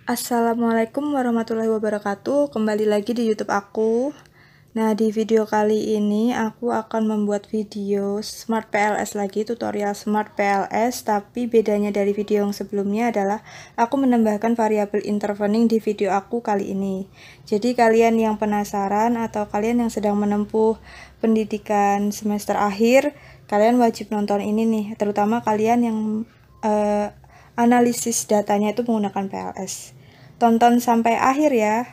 Assalamualaikum warahmatullahi wabarakatuh. Kembali lagi di YouTube aku. Nah, di video kali ini aku akan membuat video Smart PLS lagi, tutorial Smart PLS, tapi bedanya dari video yang sebelumnya adalah aku menambahkan variabel intervening di video aku kali ini. Jadi kalian yang penasaran atau kalian yang sedang menempuh pendidikan semester akhir, kalian wajib nonton ini nih, terutama kalian yang analisis datanya itu menggunakan PLS. Tonton sampai akhir ya.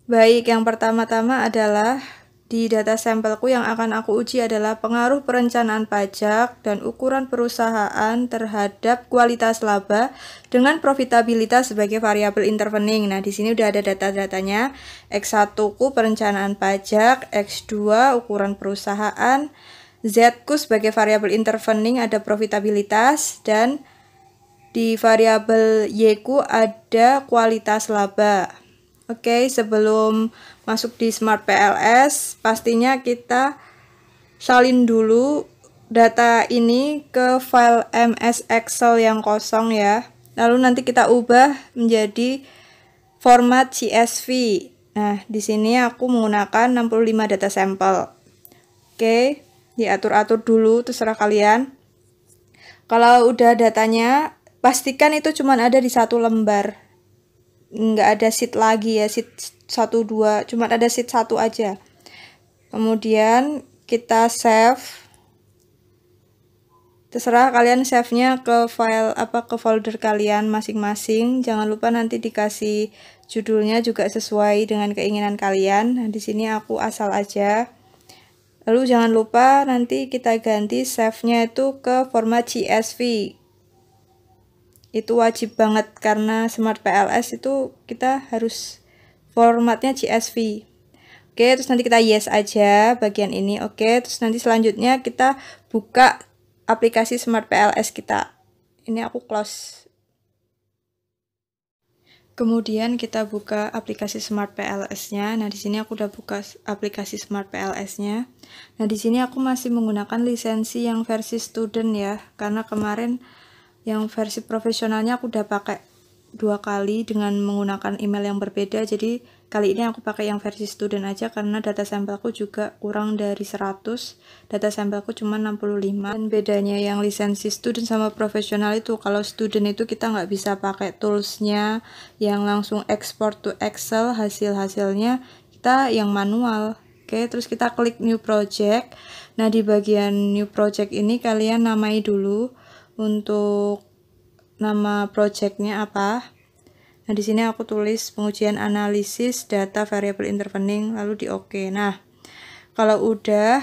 Baik, yang pertama-tama adalah di data sampelku yang akan aku uji adalah pengaruh perencanaan pajak dan ukuran perusahaan terhadap kualitas laba dengan profitabilitas sebagai variabel intervening. Nah, di sini udah ada data-datanya. X1 ku perencanaan pajak, X2 ukuran perusahaan, Z ku sebagai variabel intervening ada profitabilitas, dan di variabel Y ku ada kualitas laba. Oke, sebelum masuk di Smart PLS, pastinya kita salin dulu data ini ke file MS Excel yang kosong ya. Lalu nanti kita ubah menjadi format CSV. Nah, di sini aku menggunakan 65 data sampel. Oke, diatur-atur dulu, terserah kalian. Kalau udah datanya, pastikan itu cuma ada di satu lembar. Nggak ada sheet lagi ya, sheet 1, 2, cuma ada sheet 1 aja. Kemudian kita save, terserah kalian save-nya ke file ke folder kalian masing-masing. Jangan lupa nanti dikasih judulnya juga sesuai dengan keinginan kalian. Nah, di sini aku asal aja. Lalu jangan lupa nanti kita ganti save-nya itu ke format CSV. Itu wajib banget karena Smart PLS itu kita harus formatnya CSV. Oke, terus nanti kita yes aja bagian ini. Oke, terus nanti selanjutnya kita buka aplikasi Smart PLS kita. Ini aku close. Kemudian kita buka aplikasi Smart PLS-nya. Nah, di sini aku udah buka aplikasi Smart PLS-nya. Nah, di sini aku masih menggunakan lisensi yang versi student ya, karena kemarin yang versi profesionalnya aku udah pakai 2 kali dengan menggunakan email yang berbeda. Jadi kali ini aku pakai yang versi student aja karena data sampelku juga kurang dari 100. Data sampelku cuma 65. Dan bedanya yang lisensi student sama profesional itu, kalau student itu kita nggak bisa pakai toolsnya yang langsung export to Excel hasil-hasilnya, kita yang manual. Oke, terus kita klik new project. Nah, di bagian new project ini kalian namai dulu untuk nama projectnya apa. Nah, di sini aku tulis pengujian analisis data variabel intervening, lalu di OK. Nah, kalau udah,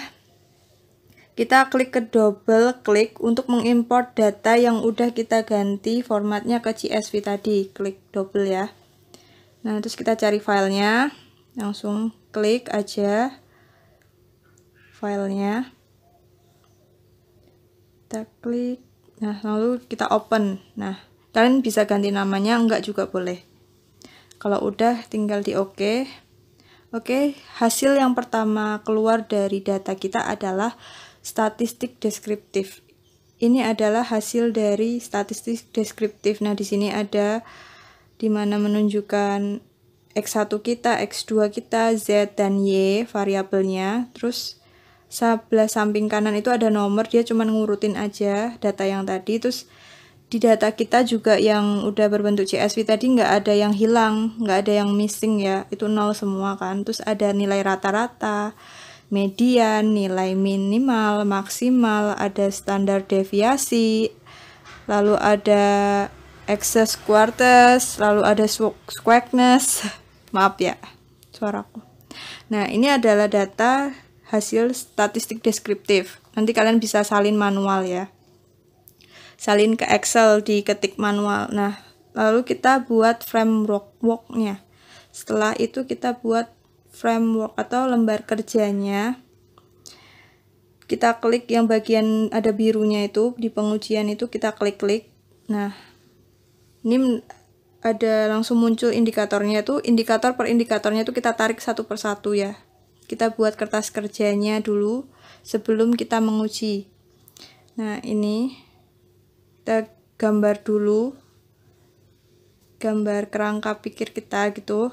kita klik ke double klik untuk mengimport data yang udah kita ganti formatnya ke CSV tadi. Klik double ya. Nah, terus kita cari filenya, langsung klik aja filenya. Kita klik. Nah, lalu kita open. Nah, kalian bisa ganti namanya, enggak juga boleh. Kalau udah, tinggal di OK. Oke, hasil yang pertama keluar dari data kita adalah statistik deskriptif. Ini adalah hasil dari statistik deskriptif. Nah, di sini ada dimana menunjukkan X1 kita, X2 kita, Z dan Y variabelnya. Terus sebelah samping kanan itu ada nomor, dia cuma ngurutin aja data yang tadi. Terus di data kita juga yang udah berbentuk CSV tadi nggak ada yang hilang, nggak ada yang missing ya, itu 0 semua kan. Terus ada nilai rata-rata, median, nilai minimal, maksimal, ada standar deviasi, lalu ada excess quarters, lalu ada squareness. Maaf ya suaraku. Nah, ini adalah data hasil statistik deskriptif. Nanti kalian bisa salin manual ya. Salin ke Excel, diketik manual. Nah, lalu kita buat framework-nya. Setelah itu kita buat framework atau lembar kerjanya. Kita klik yang bagian ada birunya itu, di pengujian itu kita klik-klik. Nah, ini ada langsung muncul indikatornya tuh, indikator per indikatornya tuh kita tarik satu persatu ya. Kita buat kertas kerjanya dulu sebelum kita menguji. Nah, ini kita gambar dulu, gambar kerangka pikir kita gitu,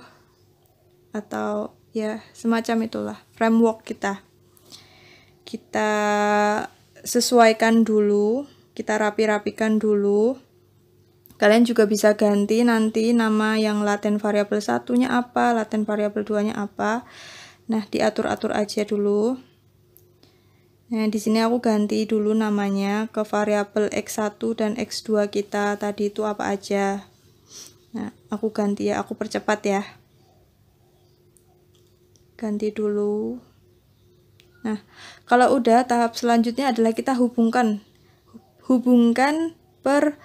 atau ya semacam itulah framework kita. Kita sesuaikan dulu, kita rapi-rapikan dulu. Kalian juga bisa ganti nanti nama yang laten variabel satunya apa, laten variabel 2-nya apa. Nah, diatur-atur aja dulu. Nah, di sini aku ganti dulu namanya ke variabel x1 dan x2 kita tadi itu apa aja. Nah, aku ganti ya, aku percepat ya. Ganti dulu. Nah, kalau udah, tahap selanjutnya adalah kita hubungkan per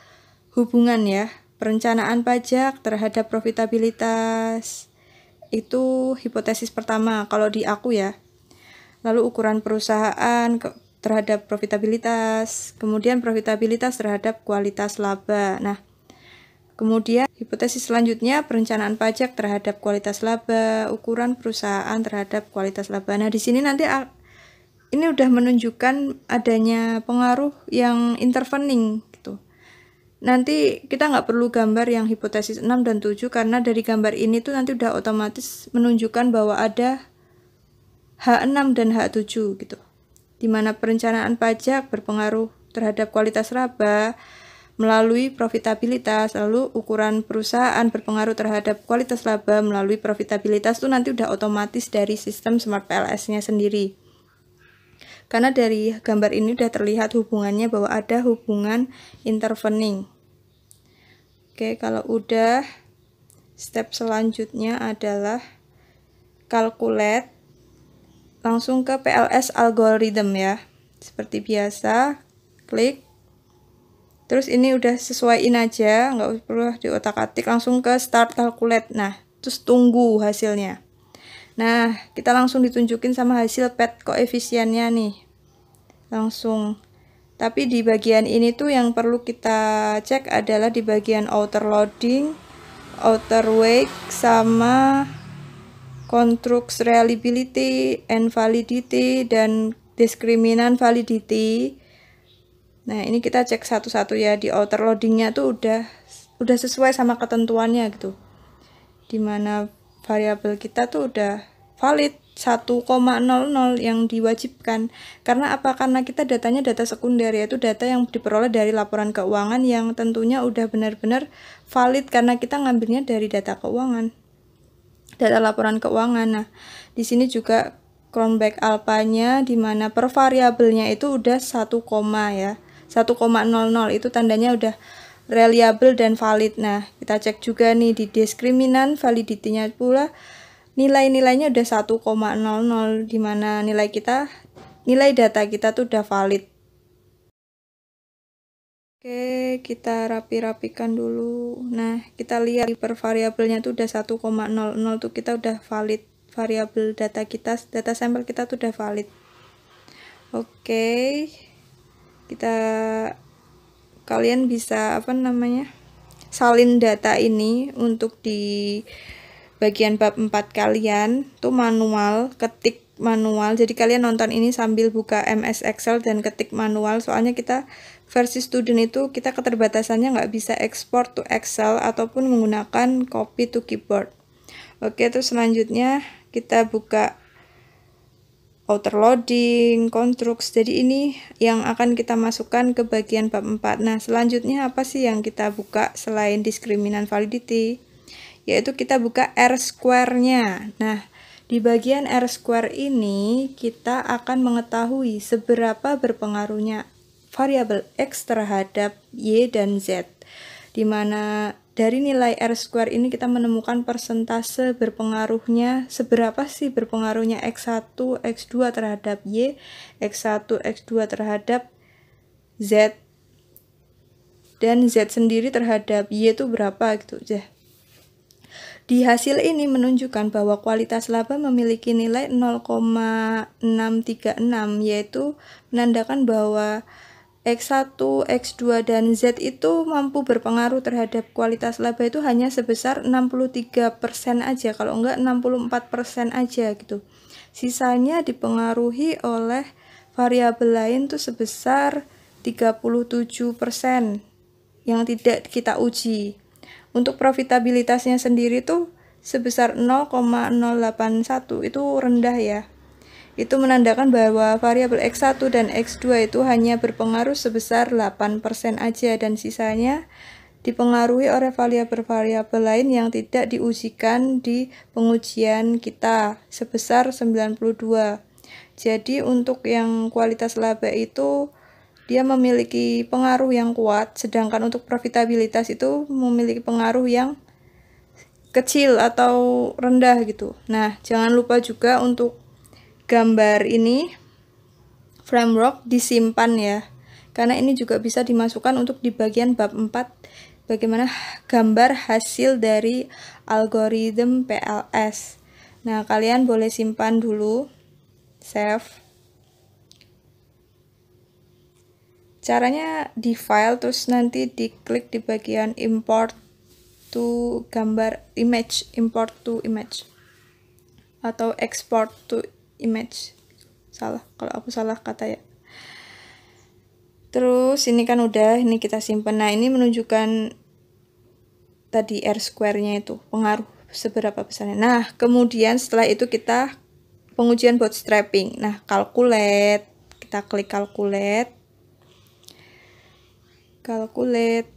hubungan ya. Perencanaan pajak terhadap profitabilitas. Itu hipotesis pertama kalau di aku ya. Lalu ukuran perusahaan terhadap profitabilitas, kemudian profitabilitas terhadap kualitas laba. Nah, kemudian hipotesis selanjutnya perencanaan pajak terhadap kualitas laba, ukuran perusahaan terhadap kualitas laba. Nah, di sini nanti ini udah menunjukkan adanya pengaruh yang intervening gitu. Nanti kita nggak perlu gambar yang hipotesis 6 dan 7 karena dari gambar ini tuh nanti udah otomatis menunjukkan bahwa ada H6 dan H7 gitu. Dimana perencanaan pajak berpengaruh terhadap kualitas laba melalui profitabilitas, lalu ukuran perusahaan berpengaruh terhadap kualitas laba melalui profitabilitas itu nanti udah otomatis dari sistem Smart PLS-nya sendiri. Karena dari gambar ini udah terlihat hubungannya bahwa ada hubungan intervening. Oke, kalau udah, step selanjutnya adalah calculate. Langsung ke PLS algorithm ya. Seperti biasa, klik. Terus ini udah sesuaiin aja, nggak perlu diotak-atik, langsung ke start calculate. Nah, terus tunggu hasilnya. Nah, kita langsung ditunjukin sama hasil PET koefisiennya nih. Langsung. Tapi di bagian ini tuh yang perlu kita cek adalah di bagian outer loading, outer weight, sama construct reliability and validity dan diskriminan validity. Nah, ini kita cek satu-satu ya. Di outer loadingnya tuh udah sesuai sama ketentuannya gitu. Dimana variabel kita tuh udah valid 1,00 yang diwajibkan. Karena apa? Karena kita datanya data sekunder, yaitu data yang diperoleh dari laporan keuangan yang tentunya udah benar-benar valid karena kita ngambilnya dari data keuangan. Data laporan keuangan. Nah, di sini juga Cronbach alpanya di mana per variabelnya itu udah 1, ya. 1,00 itu tandanya udah reliable dan valid. Nah, kita cek juga nih di diskriminan validity-nya pula nilai-nilainya udah 1,00 di mana nilai data kita tuh udah valid. Oke, kita rapi-rapikan dulu. Nah, kita lihat per variabelnya tuh udah 1,00 tuh kita udah valid. Variabel data kita, data sampel kita tuh udah valid. Oke. Kalian bisa salin data ini untuk di bagian bab 4 kalian tuh manual, ketik manual. Jadi kalian nonton ini sambil buka MS Excel dan ketik manual, soalnya kita versi student itu kita keterbatasannya nggak bisa export to Excel ataupun menggunakan copy to keyboard. Oke, terus selanjutnya kita buka outer loading, constructs. Jadi ini yang akan kita masukkan ke bagian bab 4. Nah, selanjutnya apa sih yang kita buka selain diskriminan validity? Yaitu kita buka R-square-nya. Nah, di bagian R-square ini kita akan mengetahui seberapa berpengaruhnya variabel X terhadap Y dan Z. Di mana dari nilai R-square ini kita menemukan persentase berpengaruhnya, seberapa sih berpengaruhnya X1, X2 terhadap Y, X1, X2 terhadap Z, dan Z sendiri terhadap Y itu berapa gitu. Di hasil ini menunjukkan bahwa kualitas laba memiliki nilai 0,636, yaitu menandakan bahwa X1, X2, dan Z itu mampu berpengaruh terhadap kualitas laba itu hanya sebesar 63% aja, kalau enggak 64% aja gitu. Sisanya dipengaruhi oleh variabel lain tuh sebesar 37% yang tidak kita uji. Untuk profitabilitasnya sendiri tuh sebesar 0,081, itu rendah ya. Itu menandakan bahwa variabel X1 dan X2 itu hanya berpengaruh sebesar 8% aja, dan sisanya dipengaruhi oleh variabel-variabel lain yang tidak diujikan di pengujian kita sebesar 92. Jadi untuk yang kualitas laba itu dia memiliki pengaruh yang kuat, sedangkan untuk profitabilitas itu memiliki pengaruh yang kecil atau rendah gitu. Nah, jangan lupa juga untuk gambar ini framework disimpan ya, karena ini juga bisa dimasukkan untuk di bagian bab 4, bagaimana gambar hasil dari algoritma PLS. Nah, kalian boleh simpan dulu, save. Caranya di file, terus nanti diklik di bagian import to gambar image, import to image, atau export to image. Salah, kalau aku salah kata ya. Terus ini kan udah, ini kita simpan. Nah, ini menunjukkan tadi R-square-nya itu, pengaruh seberapa besarnya. Nah, kemudian setelah itu kita pengujian bootstrapping. Nah, calculate, kita klik calculate,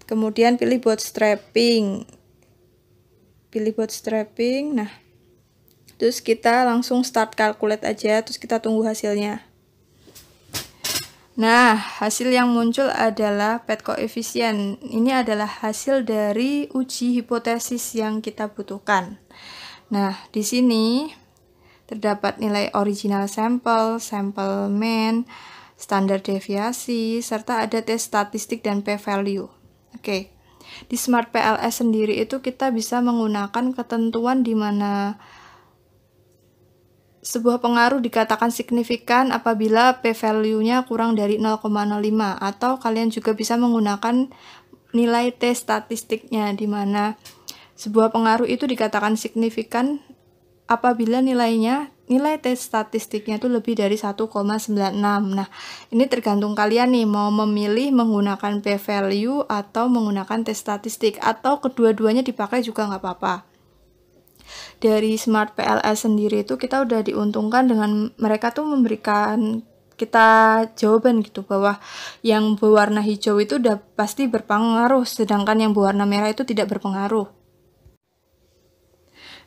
kemudian pilih bootstrapping. Nah, terus kita langsung start calculate aja, terus kita tunggu hasilnya. Nah, hasil yang muncul adalah PET coefficient. Ini adalah hasil dari uji hipotesis yang kita butuhkan. Nah, di sini terdapat nilai original sampel, sampel mean, standar deviasi, serta ada tes statistik dan p-value. Oke. Di Smart PLS sendiri itu kita bisa menggunakan ketentuan di mana sebuah pengaruh dikatakan signifikan apabila p-value-nya kurang dari 0,05, atau kalian juga bisa menggunakan nilai T statistiknya, di mana sebuah pengaruh itu dikatakan signifikan apabila nilai T statistiknya itu lebih dari 1,96. Nah, ini tergantung kalian nih mau memilih menggunakan p-value atau menggunakan T statistik, atau kedua-duanya dipakai juga nggak apa-apa. Dari Smart PLS sendiri itu kita udah diuntungkan dengan mereka tuh memberikan kita jawaban gitu, bahwa yang berwarna hijau itu udah pasti berpengaruh, sedangkan yang berwarna merah itu tidak berpengaruh.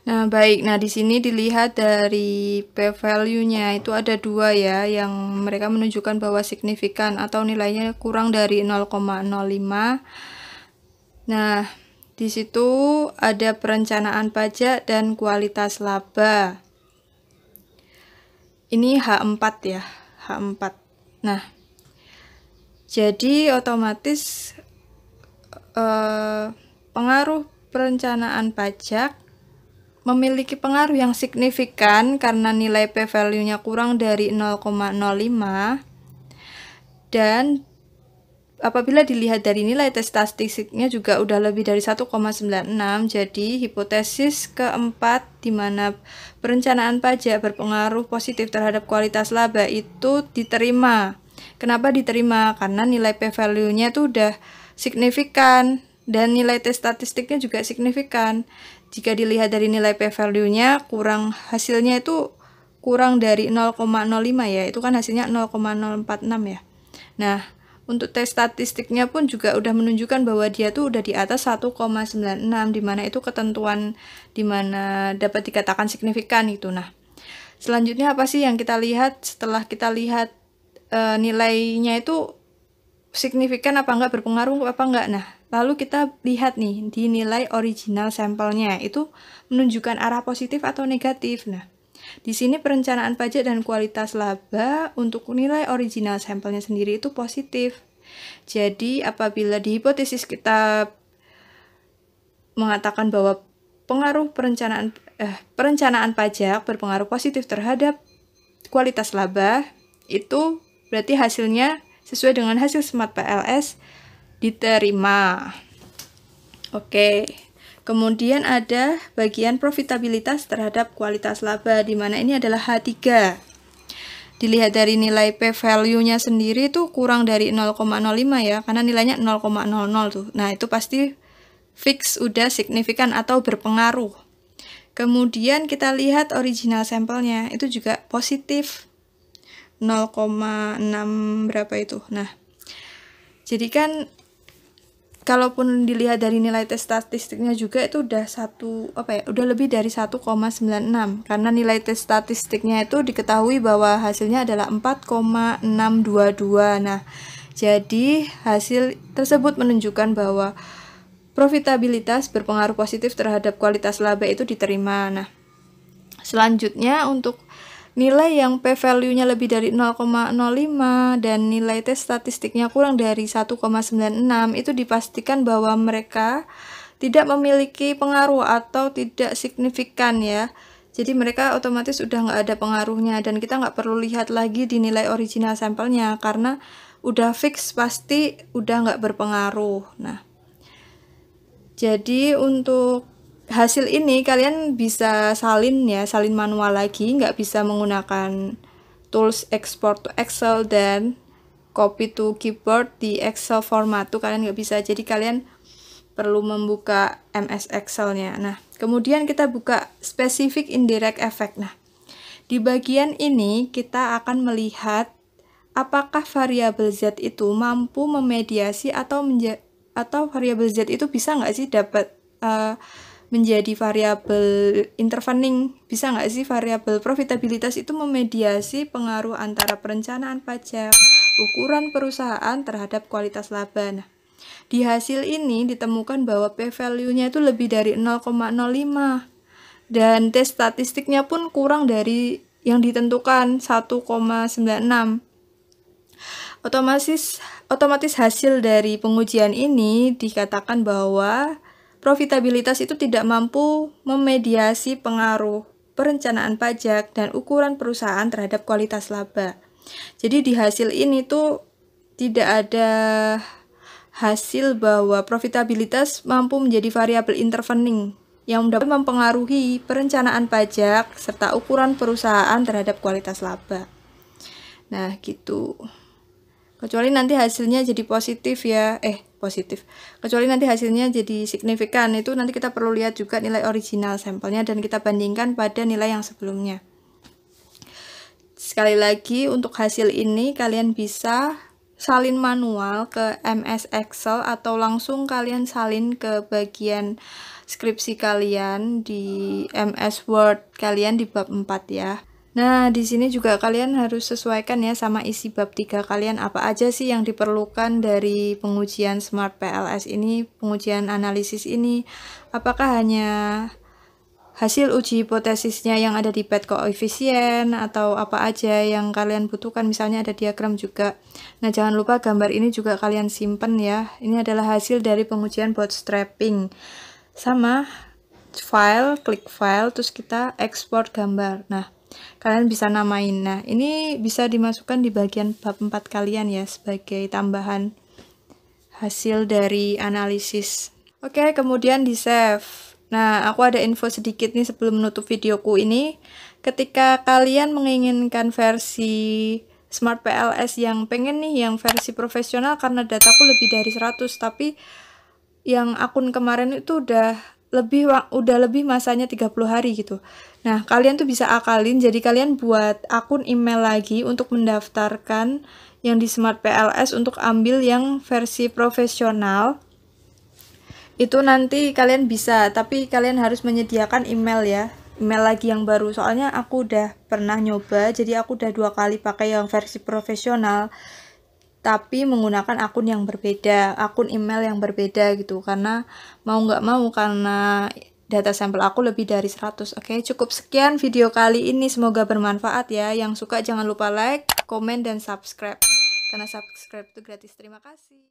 Nah, baik. Nah, di sini dilihat dari p-value-nya itu ada 2 ya, yang mereka menunjukkan bahwa signifikan atau nilainya kurang dari 0,05. Nah, di situ ada perencanaan pajak dan kualitas laba. Ini H4 ya, H4. Nah, jadi otomatis pengaruh perencanaan pajak memiliki pengaruh yang signifikan karena nilai p-value-nya kurang dari 0,05, dan apabila dilihat dari nilai tes statistiknya juga udah lebih dari 1,96, jadi hipotesis keempat di mana perencanaan pajak berpengaruh positif terhadap kualitas laba itu diterima. Kenapa diterima? Karena nilai p-value-nya itu udah signifikan dan nilai tes statistiknya juga signifikan. Jika dilihat dari nilai p-value-nya hasilnya itu kurang dari 0,05 ya, itu kan hasilnya 0,046 ya. Nah, untuk tes statistiknya pun juga udah menunjukkan bahwa dia tuh udah di atas 1,96, dimana itu ketentuan dimana dapat dikatakan signifikan gitu. Nah, selanjutnya apa sih yang kita lihat setelah kita lihat nilainya itu signifikan apa enggak, berpengaruh apa enggak? Nah, lalu kita lihat nih di nilai original sampelnya itu menunjukkan arah positif atau negatif. Nah, di sini perencanaan pajak dan kualitas laba untuk nilai original sampelnya sendiri itu positif. Jadi apabila di hipotesis kita mengatakan bahwa pengaruh perencanaan pajak berpengaruh positif terhadap kualitas laba, itu berarti hasilnya sesuai dengan hasil Smart PLS diterima. Oke. Kemudian ada bagian profitabilitas terhadap kualitas laba, di mana ini adalah H3. Dilihat dari nilai P value-nya sendiri tuh kurang dari 0,05 ya, karena nilainya 0,00 tuh. Nah, itu pasti fix udah signifikan atau berpengaruh. Kemudian kita lihat original sampelnya, itu juga positif. 0,6 berapa itu. Nah, jadi kan kalaupun dilihat dari nilai tes statistiknya juga itu udah udah lebih dari 1,96, karena nilai tes statistiknya itu diketahui bahwa hasilnya adalah 4,622. Nah, jadi hasil tersebut menunjukkan bahwa profitabilitas berpengaruh positif terhadap kualitas laba itu diterima. Nah, selanjutnya untuk nilai yang P value-nya lebih dari 0,05 dan nilai tes statistiknya kurang dari 1,96 itu dipastikan bahwa mereka tidak memiliki pengaruh atau tidak signifikan ya. Jadi mereka otomatis udah nggak ada pengaruhnya dan kita nggak perlu lihat lagi di nilai original sampelnya karena udah fix pasti udah nggak berpengaruh. Nah, jadi untuk hasil ini kalian bisa salin ya, salin manual lagi, nggak bisa menggunakan tools export to Excel dan copy to keyboard di Excel format tuh kalian nggak bisa, jadi kalian perlu membuka MS Excel-nya. Nah, kemudian kita buka specific indirect effect. Nah, di bagian ini kita akan melihat apakah variabel Z itu mampu memediasi atau variabel Z itu bisa nggak sih dapat menjadi variabel intervening, bisa nggak sih variabel profitabilitas itu memediasi pengaruh antara perencanaan pajak, ukuran perusahaan terhadap kualitas laba. Nah, di hasil ini ditemukan bahwa P value-nya itu lebih dari 0,05 dan tes statistiknya pun kurang dari yang ditentukan 1,96. Otomatis hasil dari pengujian ini dikatakan bahwa profitabilitas itu tidak mampu memediasi pengaruh perencanaan pajak dan ukuran perusahaan terhadap kualitas laba. Jadi di hasil ini tuh tidak ada hasil bahwa profitabilitas mampu menjadi variabel intervening yang dapat mempengaruhi perencanaan pajak serta ukuran perusahaan terhadap kualitas laba. Nah, gitu. Kecuali nanti hasilnya jadi positif ya, kecuali nanti hasilnya jadi signifikan, itu nanti kita perlu lihat juga nilai original sampelnya dan kita bandingkan pada nilai yang sebelumnya. Sekali lagi untuk hasil ini kalian bisa salin manual ke MS Excel atau langsung kalian salin ke bagian skripsi kalian di MS Word kalian di bab 4 ya. Nah, di sini juga kalian harus sesuaikan ya sama isi bab 3 kalian, apa aja sih yang diperlukan dari pengujian Smart PLS ini, pengujian analisis ini. Apakah hanya hasil uji hipotesisnya yang ada di PET koefisien atau apa aja yang kalian butuhkan, misalnya ada diagram juga. Nah, jangan lupa gambar ini juga kalian simpen ya. Ini adalah hasil dari pengujian bootstrapping. Sama file, klik file, terus kita ekspor gambar. Nah, kalian bisa namain. Nah, ini bisa dimasukkan di bagian bab 4 kalian ya, sebagai tambahan hasil dari analisis. Oke, kemudian di save. Nah, aku ada info sedikit nih sebelum menutup videoku ini. Ketika kalian menginginkan versi Smart PLS yang pengen nih, yang versi profesional, karena dataku lebih dari 100, tapi yang akun kemarin itu udah lebih masanya 30 hari gitu. Nah, kalian tuh bisa akalin, jadi kalian buat akun email lagi untuk mendaftarkan yang di Smart PLS untuk ambil yang versi profesional. Itu nanti kalian bisa, tapi kalian harus menyediakan email ya. Email lagi yang baru, soalnya aku udah pernah nyoba, jadi aku udah 2 kali pakai yang versi profesional. Tapi menggunakan akun yang berbeda, akun email yang berbeda gitu, karena mau nggak mau karena data sampel aku lebih dari 100. Oke, cukup sekian video kali ini, semoga bermanfaat ya. Yang suka jangan lupa like, komen, dan subscribe, karena subscribe itu gratis. Terima kasih.